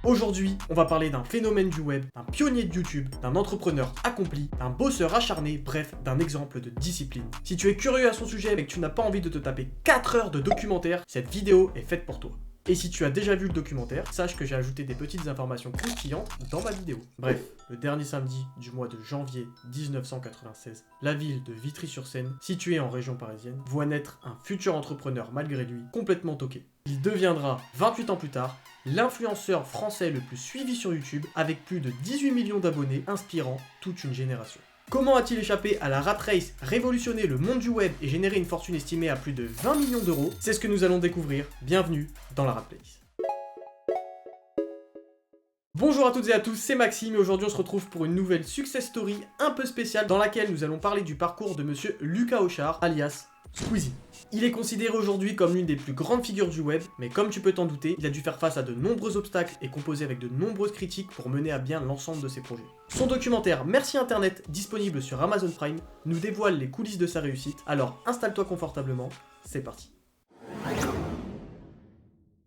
Aujourd'hui, on va parler d'un phénomène du web, d'un pionnier de YouTube, d'un entrepreneur accompli, d'un bosseur acharné, bref, d'un exemple de discipline. Si tu es curieux à son sujet mais que tu n'as pas envie de te taper 4 heures de documentaire, cette vidéo est faite pour toi. Et si tu as déjà vu le documentaire, sache que j'ai ajouté des petites informations croustillantes dans ma vidéo. Bref, le dernier samedi du mois de janvier 1996, la ville de Vitry-sur-Seine, située en région parisienne, voit naître un futur entrepreneur malgré lui, complètement toqué. Il deviendra, 28 ans plus tard, l'influenceur français le plus suivi sur YouTube, avec plus de 18 millions d'abonnés, inspirant toute une génération. Comment a-t-il échappé à la rat race, révolutionné le monde du web et généré une fortune estimée à plus de 20 millions d'euros? C'est ce que nous allons découvrir. Bienvenue dans la Rat Place. Bonjour à toutes et à tous, c'est Maxime et aujourd'hui on se retrouve pour une nouvelle success story un peu spéciale dans laquelle nous allons parler du parcours de monsieur Lucas Auchard, alias Squeezie. Il est considéré aujourd'hui comme l'une des plus grandes figures du web, mais comme tu peux t'en douter, il a dû faire face à de nombreux obstacles et composer avec de nombreuses critiques pour mener à bien l'ensemble de ses projets. Son documentaire Merci Internet, disponible sur Amazon Prime, nous dévoile les coulisses de sa réussite, alors installe-toi confortablement, c'est parti.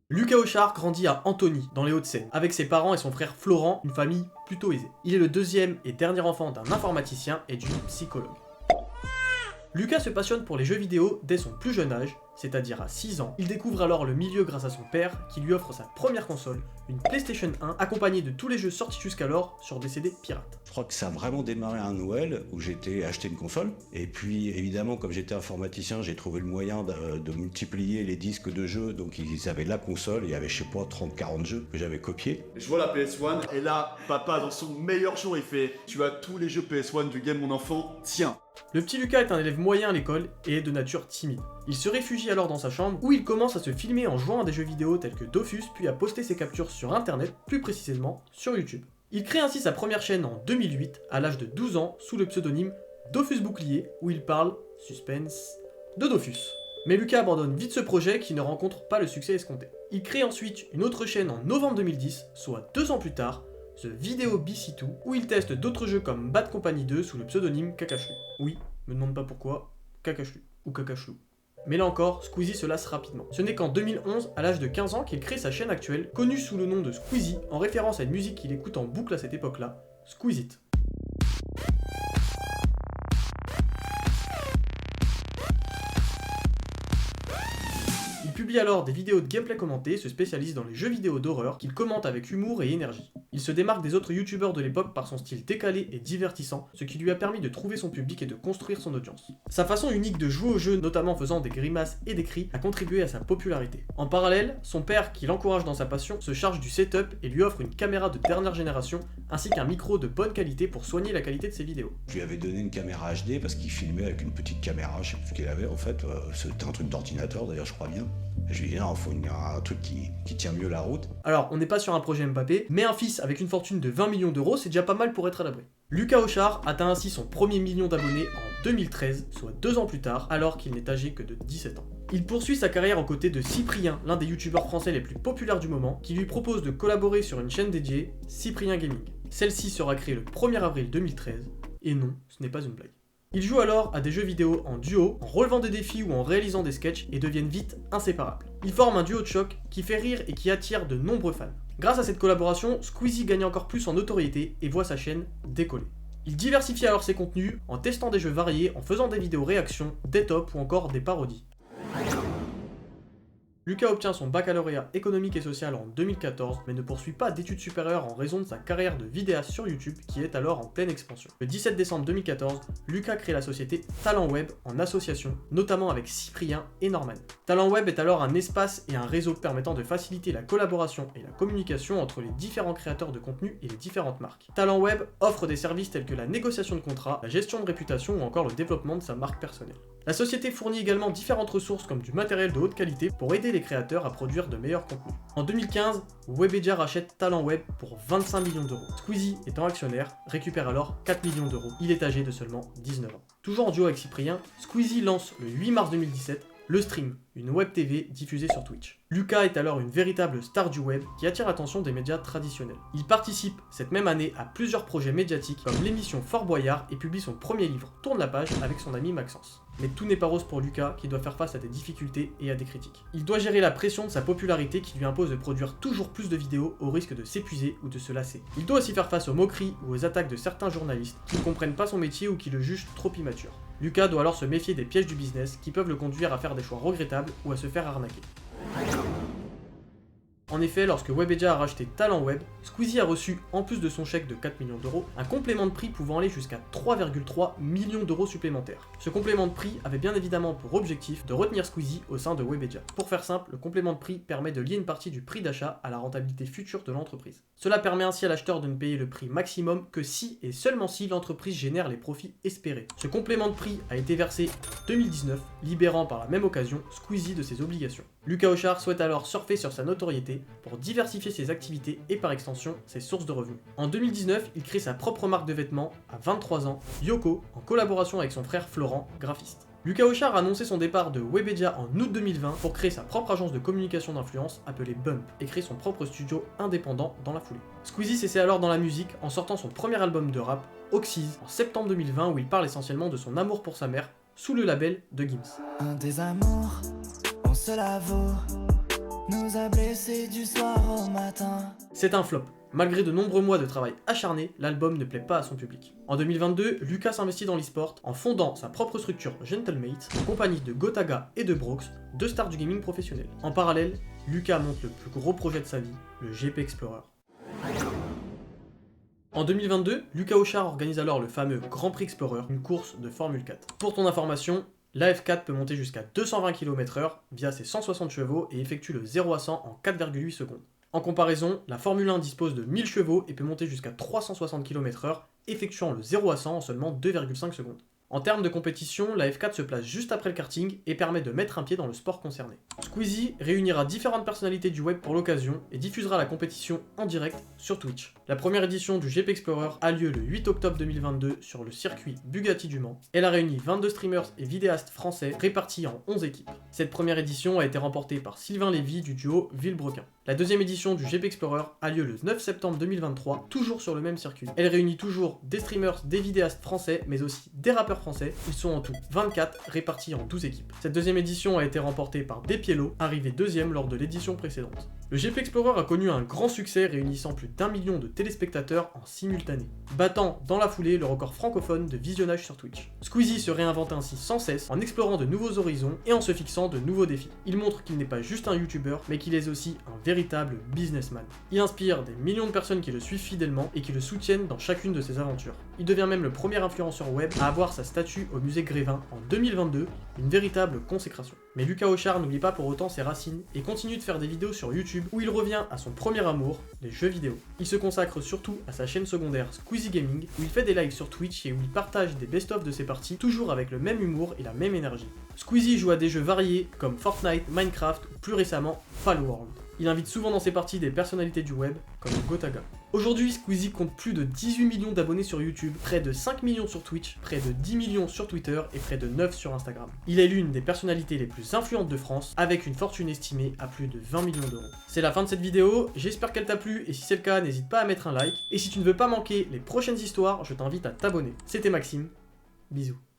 Lucas Auchard grandit à Antony, dans les Hauts-de-Seine, avec ses parents et son frère Florent, une famille plutôt aisée. Il est le deuxième et dernier enfant d'un informaticien et d'une psychologue. Lucas se passionne pour les jeux vidéo dès son plus jeune âge, c'est-à-dire à 6 ans. Il découvre alors le milieu grâce à son père, qui lui offre sa première console, une PlayStation 1, accompagnée de tous les jeux sortis jusqu'alors sur des CD pirates. Je crois que ça a vraiment démarré à un Noël où j'étais acheté une console. Et puis évidemment, comme j'étais informaticien, j'ai trouvé le moyen de multiplier les disques de jeux. Donc ils avaient la console, il y avait je sais pas 30-40 jeux que j'avais copiés. Je vois la PS1 et là, papa dans son meilleur jour il fait « Tu as tous les jeux PS1 du game mon enfant, tiens !» Le petit Lucas est un élève moyen à l'école et est de nature timide. Il se réfugie alors dans sa chambre où il commence à se filmer en jouant à des jeux vidéo tels que Dofus, puis à poster ses captures sur internet, plus précisément sur YouTube. Il crée ainsi sa première chaîne en 2008, à l'âge de 12 ans, sous le pseudonyme Dofus Bouclier, où il parle, suspense, de Dofus. Mais Lucas abandonne vite ce projet qui ne rencontre pas le succès escompté. Il crée ensuite une autre chaîne en novembre 2010, soit 2 ans plus tard, The Video BC2, où il teste d'autres jeux comme Bad Company 2 sous le pseudonyme Kakachlu. Oui, me demande pas pourquoi, Kakachlu ou Kakachlou. Mais là encore, Squeezie se lasse rapidement. Ce n'est qu'en 2011, à l'âge de 15 ans, qu'il crée sa chaîne actuelle, connue sous le nom de Squeezie, en référence à une musique qu'il écoute en boucle à cette époque-là, Squeezit. Il publie alors des vidéos de gameplay commentées et se spécialise dans les jeux vidéo d'horreur qu'il commente avec humour et énergie. Il se démarque des autres youtubeurs de l'époque par son style décalé et divertissant, ce qui lui a permis de trouver son public et de construire son audience. Sa façon unique de jouer au jeu, notamment en faisant des grimaces et des cris, a contribué à sa popularité. En parallèle, son père, qui l'encourage dans sa passion, se charge du setup et lui offre une caméra de dernière génération, ainsi qu'un micro de bonne qualité pour soigner la qualité de ses vidéos. Je lui avais donné une caméra HD parce qu'il filmait avec une petite caméra, je sais plus ce qu'il avait en fait, c'était un truc d'ordinateur d'ailleurs je crois bien. Et je lui ai dit non, il faut un truc qui tient mieux la route. Alors, on n'est pas sur un projet Mbappé, mais un fils avec une fortune de 20 millions d'euros, c'est déjà pas mal pour être à l'abri. Lucas Auchard atteint ainsi son premier million d'abonnés en 2013, soit 2 ans plus tard, alors qu'il n'est âgé que de 17 ans. Il poursuit sa carrière aux côtés de Cyprien, l'un des youtubeurs français les plus populaires du moment, qui lui propose de collaborer sur une chaîne dédiée, Cyprien Gaming. Celle-ci sera créée le 1er avril 2013, et non, ce n'est pas une blague. Ils jouent alors à des jeux vidéo en duo, en relevant des défis ou en réalisant des sketchs et deviennent vite inséparables. Ils forment un duo de choc qui fait rire et qui attire de nombreux fans. Grâce à cette collaboration, Squeezie gagne encore plus en notoriété et voit sa chaîne décoller. Il diversifie alors ses contenus en testant des jeux variés, en faisant des vidéos réactions, des tops ou encore des parodies. Lucas obtient son baccalauréat économique et social en 2014, mais ne poursuit pas d'études supérieures en raison de sa carrière de vidéaste sur YouTube qui est alors en pleine expansion. Le 17 décembre 2014, Lucas crée la société Talent Web en association, notamment avec Cyprien et Norman. Talent Web est alors un espace et un réseau permettant de faciliter la collaboration et la communication entre les différents créateurs de contenu et les différentes marques. Talent Web offre des services tels que la négociation de contrats, la gestion de réputation ou encore le développement de sa marque personnelle. La société fournit également différentes ressources comme du matériel de haute qualité pour aider les créateurs à produire de meilleurs contenus. En 2015, Webedia rachète Talent Web pour 25 millions d'euros. Squeezie, étant actionnaire, récupère alors 4 millions d'euros. Il est âgé de seulement 19 ans. Toujours en duo avec Cyprien, Squeezie lance le 8 mars 2017 le stream une web TV diffusée sur Twitch. Lucas est alors une véritable star du web qui attire l'attention des médias traditionnels. Il participe cette même année à plusieurs projets médiatiques comme l'émission Fort Boyard et publie son premier livre, Tourne la page, avec son ami Maxence. Mais tout n'est pas rose pour Lucas qui doit faire face à des difficultés et à des critiques. Il doit gérer la pression de sa popularité qui lui impose de produire toujours plus de vidéos au risque de s'épuiser ou de se lasser. Il doit aussi faire face aux moqueries ou aux attaques de certains journalistes qui ne comprennent pas son métier ou qui le jugent trop immature. Lucas doit alors se méfier des pièges du business qui peuvent le conduire à faire des choix regrettables ou à se faire arnaquer. En effet, lorsque Webedia a racheté Talent Web, Squeezie a reçu, en plus de son chèque de 4 millions d'euros, un complément de prix pouvant aller jusqu'à 3,3 millions d'euros supplémentaires. Ce complément de prix avait bien évidemment pour objectif de retenir Squeezie au sein de Webedia. Pour faire simple, le complément de prix permet de lier une partie du prix d'achat à la rentabilité future de l'entreprise. Cela permet ainsi à l'acheteur de ne payer le prix maximum que si et seulement si l'entreprise génère les profits espérés. Ce complément de prix a été versé en 2019, libérant par la même occasion Squeezie de ses obligations. Lucas Auchard souhaite alors surfer sur sa notoriété pour diversifier ses activités et par extension ses sources de revenus. En 2019, il crée sa propre marque de vêtements à 23 ans, Yoko, en collaboration avec son frère Florent, graphiste. Lucas Auchard a annoncé son départ de Webedia en août 2020 pour créer sa propre agence de communication d'influence appelée Bump et créer son propre studio indépendant dans la foulée. Squeezie s'essaie alors dans la musique en sortant son premier album de rap, Oxys, en septembre 2020 où il parle essentiellement de son amour pour sa mère sous le label de Gims. Un désamour, on se l'avoue, nous a blessés du soir au matin. C'est un flop. Malgré de nombreux mois de travail acharné, l'album ne plaît pas à son public. En 2022, Lucas s'investit dans l'e-sport en fondant sa propre structure Gentlemate en compagnie de Gotaga et de Brox, deux stars du gaming professionnel. En parallèle, Lucas monte le plus gros projet de sa vie, le GP Explorer. En 2022, Lucas Auchard organise alors le fameux Grand Prix Explorer, une course de Formule 4. Pour ton information, la F4 peut monter jusqu'à 220 km/h via ses 160 chevaux et effectue le 0 à 100 en 4,8 secondes. En comparaison, la Formule 1 dispose de 1000 chevaux et peut monter jusqu'à 360 km/h, effectuant le 0 à 100 en seulement 2,5 secondes. En termes de compétition, la F4 se place juste après le karting et permet de mettre un pied dans le sport concerné. Squeezie réunira différentes personnalités du web pour l'occasion et diffusera la compétition en direct sur Twitch. La première édition du GP Explorer a lieu le 8 octobre 2022 sur le circuit Bugatti du Mans. Elle a réuni 22 streamers et vidéastes français répartis en 11 équipes. Cette première édition a été remportée par Sylvain Lévy du duo Villebrequin. La deuxième édition du GP Explorer a lieu le 9 septembre 2023, toujours sur le même circuit. Elle réunit toujours des streamers, des vidéastes français, mais aussi des rappeurs français. Ils sont en tout 24, répartis en 12 équipes. Cette deuxième édition a été remportée par Despiello, arrivé deuxième lors de l'édition précédente. Le GP Explorer a connu un grand succès réunissant plus d'1 million de téléspectateurs en simultané, battant dans la foulée le record francophone de visionnage sur Twitch. Squeezie se réinvente ainsi sans cesse en explorant de nouveaux horizons et en se fixant de nouveaux défis. Il montre qu'il n'est pas juste un YouTuber, mais qu'il est aussi un véritable businessman. Il inspire des millions de personnes qui le suivent fidèlement et qui le soutiennent dans chacune de ses aventures. Il devient même le premier influenceur web à avoir sa statue au musée Grévin en 2022, une véritable consécration. Mais Lucas Auchard n'oublie pas pour autant ses racines et continue de faire des vidéos sur YouTube où il revient à son premier amour, les jeux vidéo. Il se consacre surtout à sa chaîne secondaire Squeezie Gaming où il fait des lives sur Twitch et où il partage des best-of de ses parties toujours avec le même humour et la même énergie. Squeezie joue à des jeux variés comme Fortnite, Minecraft ou plus récemment Palworld. Il invite souvent dans ses parties des personnalités du web comme Gotaga. Aujourd'hui, Squeezie compte plus de 18 millions d'abonnés sur YouTube, près de 5 millions sur Twitch, près de 10 millions sur Twitter et près de 9 sur Instagram. Il est l'une des personnalités les plus influentes de France, avec une fortune estimée à plus de 20 millions d'euros. C'est la fin de cette vidéo, j'espère qu'elle t'a plu et si c'est le cas, n'hésite pas à mettre un like. Et si tu ne veux pas manquer les prochaines histoires, je t'invite à t'abonner. C'était Maxime, bisous.